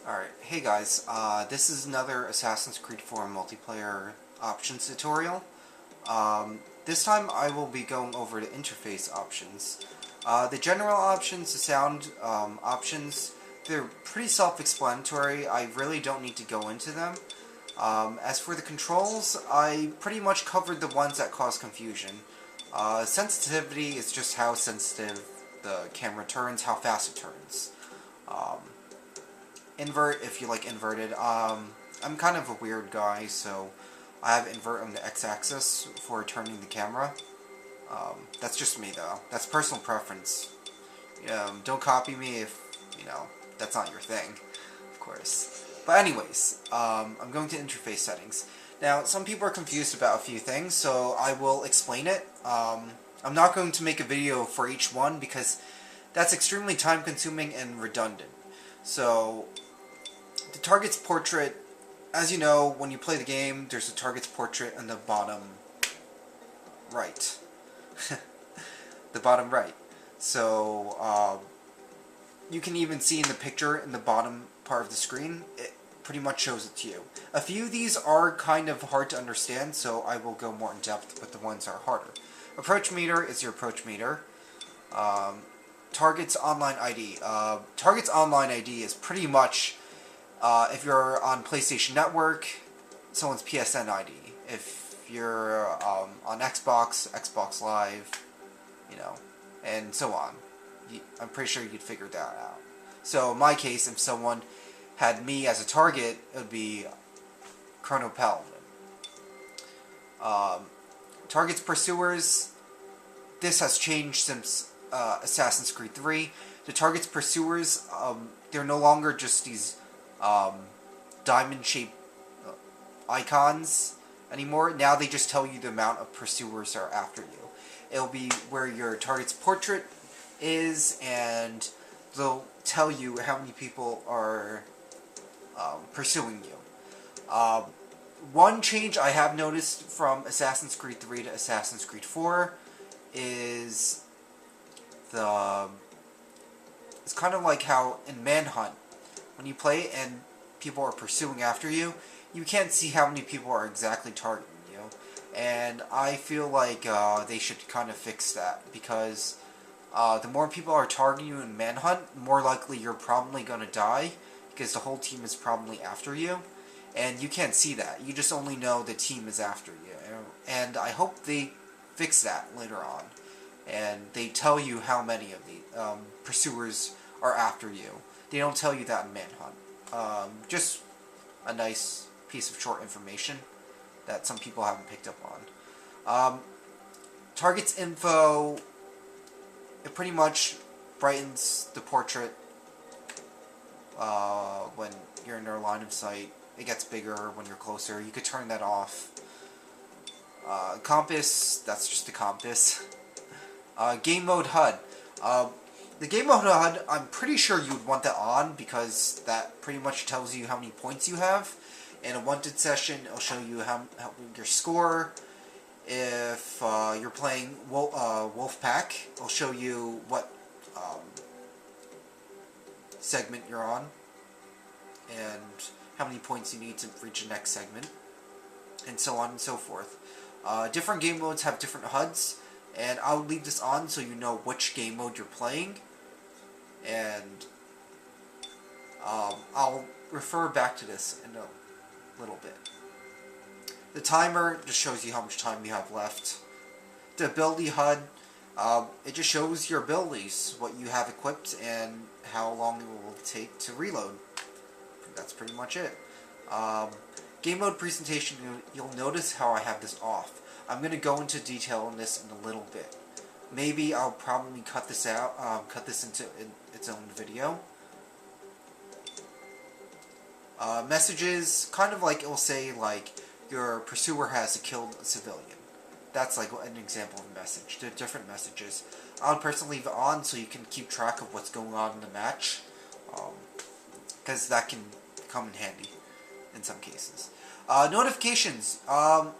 Alright, hey guys, this is another Assassin's Creed 4 multiplayer options tutorial. This time I will be going over the interface options. The general options, the sound options, they're pretty self-explanatory. I really don't need to go into them. As for the controls, I pretty much covered the ones that cause confusion. Sensitivity is just how sensitive the camera turns, how fast it turns. Invert, if you like inverted. I'm kind of a weird guy, so I have invert on the x-axis for turning the camera. That's just me, though. That's personal preference. Don't copy me if, that's not your thing, of course. But anyways, I'm going to interface settings. Now, some people are confused about a few things, so I will explain it. I'm not going to make a video for each one because that's extremely time-consuming and redundant. So, the target's portrait, as you know, when you play the game, there's a target's portrait in the bottom right. The bottom right. So, you can even see in the picture in the bottom part of the screen, it pretty much shows it to you. A few of these are kind of hard to understand, so I will go more in depth with the ones that are harder. Approach meter is your approach meter. Target's online ID. Target's online ID is pretty much, if you're on PlayStation Network, someone's PSN ID. If you're on Xbox, Xbox Live, and so on. I'm pretty sure you'd figure that out. So in my case, if someone had me as a target, it would be Chrono Paladin. Target's pursuers. This has changed since Assassin's Creed 3. The target's pursuers, they're no longer just these diamond-shaped icons anymore. Now they just tell you the amount of pursuers are after you. It'll be where your target's portrait is, and they'll tell you how many people are pursuing you. One change I have noticed from Assassin's Creed 3 to Assassin's Creed 4 is it's kind of like how in Manhunt, when you play and people are pursuing after you, you can't see how many people are exactly targeting you. And I feel like they should kind of fix that, because the more people are targeting you in Manhunt, the more likely you're probably going to die, because the whole team is probably after you. And you can't see that. You just only know the team is after you. And I hope they fix that later on. And they tell you how many of the pursuers are after you. They don't tell you that in Manhunt. Just a nice piece of short information that some people haven't picked up on. Target's info, it pretty much brightens the portrait when you're in their line of sight. It gets bigger when you're closer. You could turn that off. Compass, that's just the compass. Game mode HUD. The game mode HUD, I'm pretty sure you'd want that on, because that pretty much tells you how many points you have. In a wanted session, it'll show you how your score. If you're playing Wolfpack, it'll show you what segment you're on, and how many points you need to reach the next segment, and so on and so forth. Different game modes have different HUDs, and I'll leave this on so you know which game mode you're playing, and I'll refer back to this in a little bit. The timer just shows you how much time you have left. The ability HUD, it just shows your abilities, what you have equipped, and how long it will take to reload. That's pretty much it. Game mode presentation, you'll notice how I have this off. I'm going to go into detail on this in a little bit. Maybe I'll probably cut this out, cut this into its own video. Messages, kind of like it will say, like, your pursuer has killed a civilian. That's like an example of a message. There are different messages. I would personally leave it on so you can keep track of what's going on in the match, because that can come in handy in some cases. Notifications.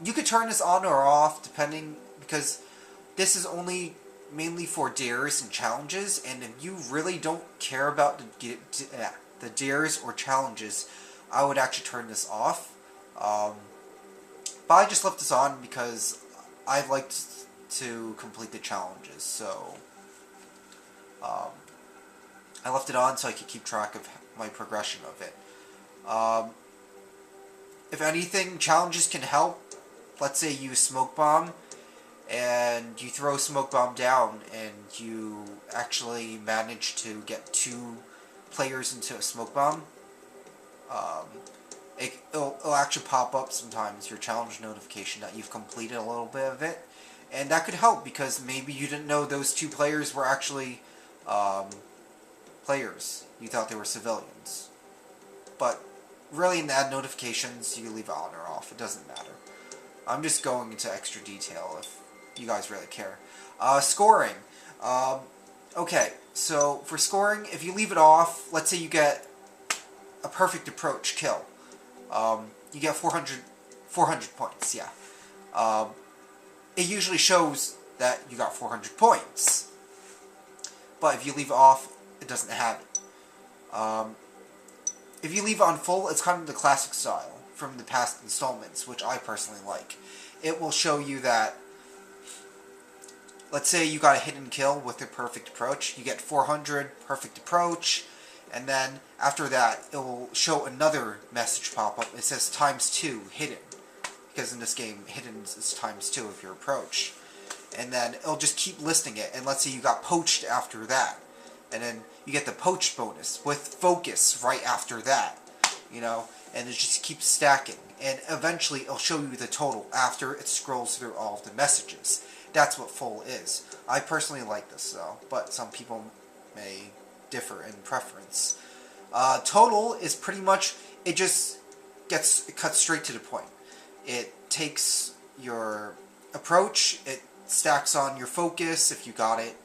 You could turn this on or off depending, because this is only mainly for dares and challenges, and if you really don't care about the the dares or challenges, I would actually turn this off. But I just left this on because I liked to complete the challenges, so I left it on so I could keep track of my progression of it. If anything, challenges can help. Let's say you smoke bomb and you throw a smoke bomb down and you actually manage to get 2 players into a smoke bomb. It'll actually pop up sometimes, your challenge notification, that you've completed a little bit of it. And that could help because maybe you didn't know those 2 players were actually players. You thought they were civilians. But really, in the ad notifications, you can leave it on or off. It doesn't matter. I'm just going into extra detail if you guys really care. Scoring. Okay, so for scoring, if you leave it off, let's say you get a perfect approach kill. You get 400 points, yeah. It usually shows that you got 400 points. But if you leave it off, it doesn't have it. If you leave it on full, it's kind of the classic style from the past installments, which I personally like. It will show you that, let's say you got a hidden kill with a perfect approach, you get 400 perfect approach, and then after that it will show another message pop up. It says ×2 hidden, because in this game hidden is ×2 of your approach. And then it'll just keep listing it, and let's say you got poached after that, and then you get the poached bonus with focus right after that, you know, and it just keeps stacking, and eventually it'll show you the total after it scrolls through all of the messages. That's what full is. I personally like this though, but some people may differ in preference. Total is pretty much, it cuts straight to the point. It takes your approach, it stacks on your focus if you got it,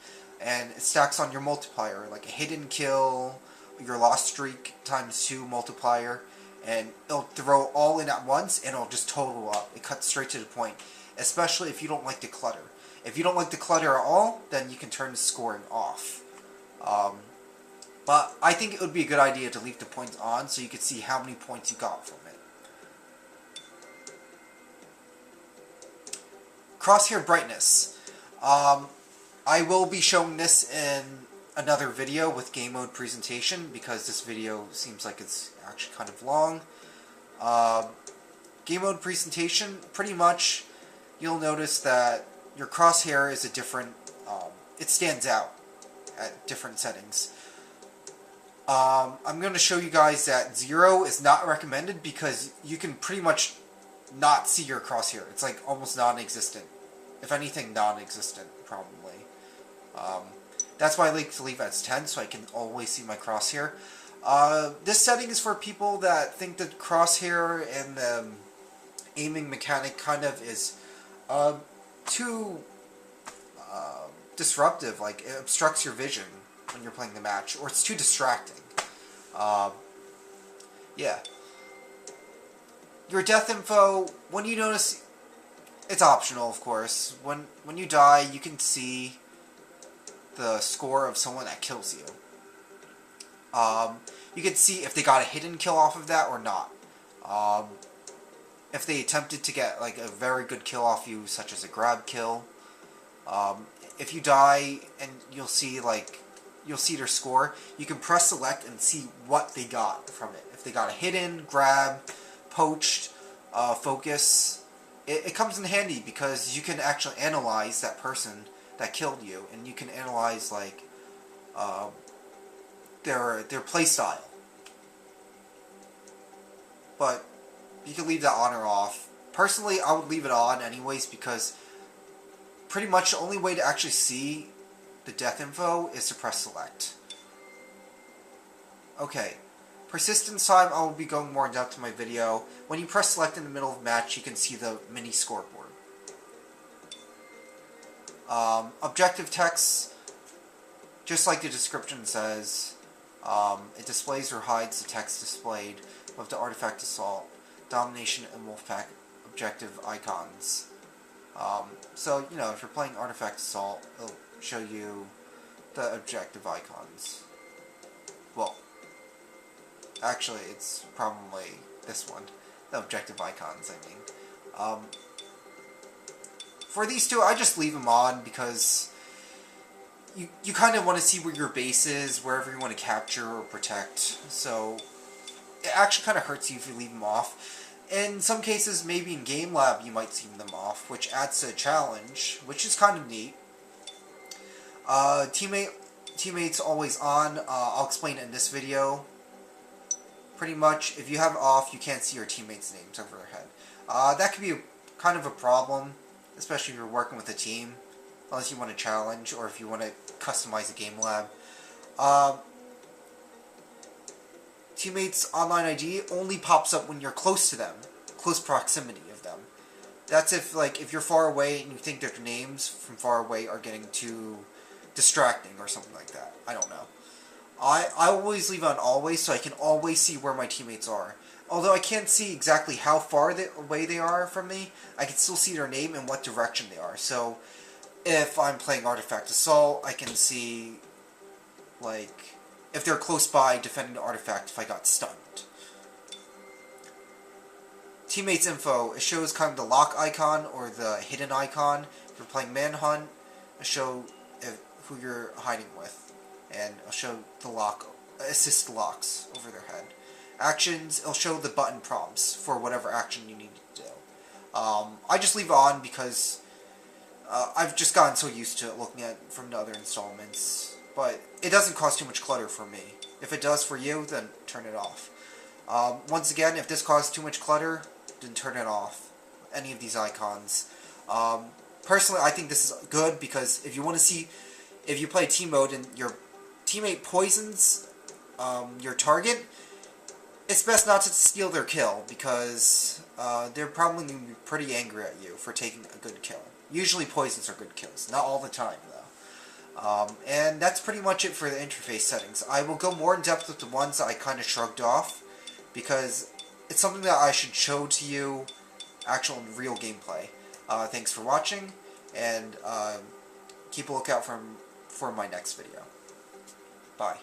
and it stacks on your multiplier, like a hidden kill, your lost streak ×2 multiplier, and it'll throw all in at once and it'll just total up. It cuts straight to the point, especially if you don't like the clutter. If you don't like the clutter at all, then you can turn the scoring off. But I think it would be a good idea to leave the points on so you can see how many points you got from it. Crosshair brightness. I will be showing this in another video with game mode presentation because this video seems like it's actually kind of long. Game mode presentation, pretty much you'll notice that your crosshair is a different, it stands out at different settings. I'm going to show you guys that 0 is not recommended because you can pretty much not see your crosshair. It's like almost non-existent. If anything, non-existent, probably. That's why I like to leave it as 10, so I can always see my crosshair. This setting is for people that think that crosshair and the aiming mechanic kind of is too disruptive, like it obstructs your vision when you're playing the match, or it's too distracting. Yeah. Your death info, when you notice, it's optional, of course. When you die, you can see the score of someone that kills you. You can see if they got a hidden kill off of that or not. If they attempted to get like a very good kill off you, such as a grab kill. If you die and you'll see their score, you can press select and see what they got from it. If they got a hidden, grab, poached, focus, it comes in handy because you can actually analyze that person that killed you, and you can analyze like their playstyle. But you can leave that on or off. Personally, I would leave it on anyways because pretty much the only way to actually see the death info is to press select. Okay, persistence time, I will be going more in depth in my video. When you press select in the middle of the match, you can see the mini scoreboard. Objective text, just like the description says, it displays or hides the text displayed with the artifact assault, domination, and wolfpack objective icons. So, you know, if you're playing artifact assault, it'll show you the objective icons. Well, Actually, it's probably this one. The objective icons, I mean. For these two, I just leave them on because you kind of want to see where your base is, wherever you want to capture or protect. So it actually kind of hurts you if you leave them off. In some cases, maybe in Game Lab, you might see them off, which adds to a challenge, which is kind of neat. Teammates always on. I'll explain it in this video. Pretty much, if you have it off, you can't see your teammates' names over their head. That could be kind of a problem, especially if you're working with a team, unless you want to challenge or if you want to customize a game lab. Teammates' online ID only pops up when you're close to them, close proximity of them. That's if you're far away and you think their names from far away are getting too distracting or something like that. I don't know. I always leave on always so I can always see where my teammates are. Although I can't see exactly how far away they are from me, I can still see their name and what direction they are. So if I'm playing Artifact Assault, I can see, like, if they're close by defending the artifact if I got stunned. Teammates info, it shows kind of the lock icon or the hidden icon. If you're playing Manhunt, it'll show who you're hiding with. And it'll show the assist locks over their head. Actions, it'll show the button prompts for whatever action you need to do. I just leave it on because I've just gotten so used to it looking at from the other installments. But it doesn't cause too much clutter for me. If it does for you, then turn it off. Once again, if this causes too much clutter, then turn it off. Any of these icons. Personally, I think this is good because if you want to see, if you play team mode and your teammate poisons your target, it's best not to steal their kill because they're probably going to be pretty angry at you for taking a good kill. Usually poisons are good kills, not all the time though. And that's pretty much it for the interface settings. I will go more in depth with the ones that I kind of shrugged off because it's something that I should show to you actual real gameplay. Thanks for watching, and keep a lookout for my next video. Bye.